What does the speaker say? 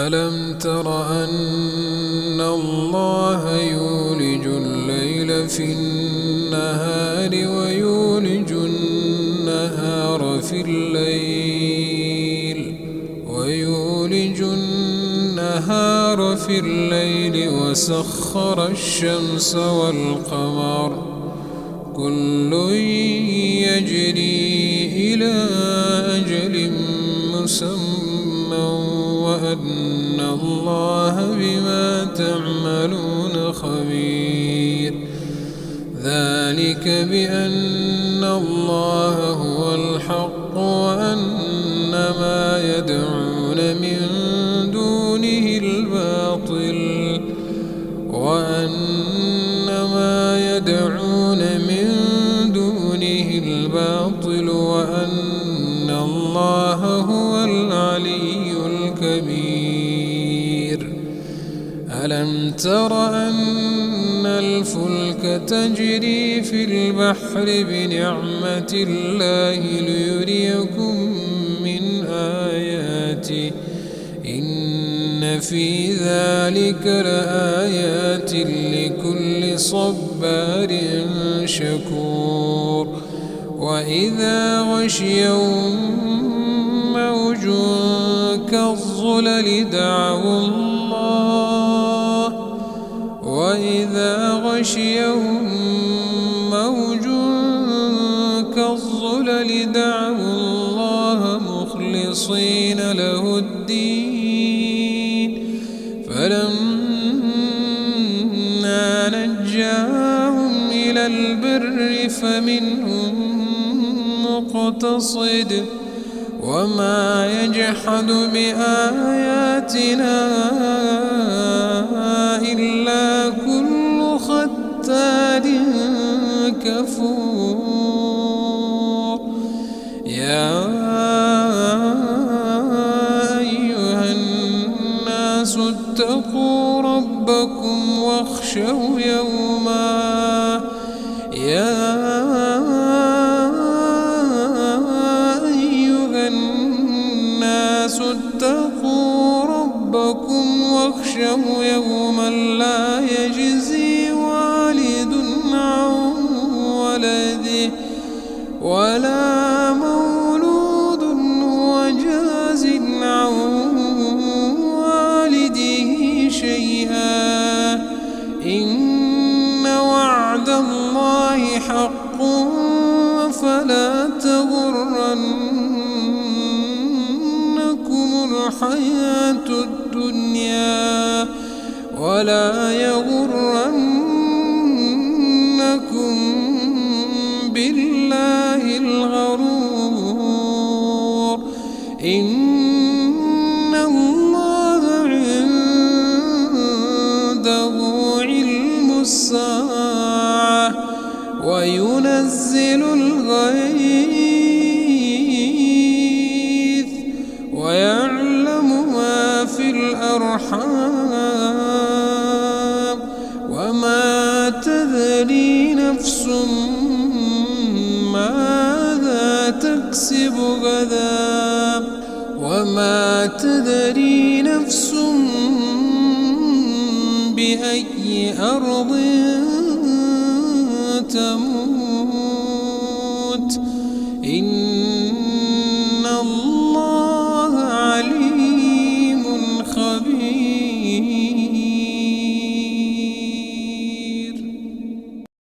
ألم تر أن الله يولج الليل في النهار ويولج النهار في الليل وسخر الشمس والقمر كل يجري إلى أجل مسمى وأن الله بما تعملون خبير. ذلك بأن الله هو الحق وأن ما يدعون من دونه الباطل وأن الله هو العلي الكبير. ألم تر أن الفلك تجري في البحر بنعمة الله ليريكم من آياته إن في ذلك لآيات لكل صبار شكور. وإذا غشيهم موج كالظلل دعوا الله مخلصين له الدين فلما نجاهم إلى البر فمنهم مقتصد وما يجحد بآياتنا إلا كل ختار كفور. يا أيها الناس اتقوا ربكم واخشوا يوما لا يجزي والد عن ولده ولا مولود هو جاز عن والده شيئا إن وعد الله حق فلا تغرنكم الحياة الدنيا ولا يغرنكم بالله الغرور. إن الله عنده علم الساعة وينزل الغيث ويعلم ما في الأرحام وما تدري نفس ماذا تكسب غدا وما تدري نفس بأي أرض تموت. إن الله عليم خبير.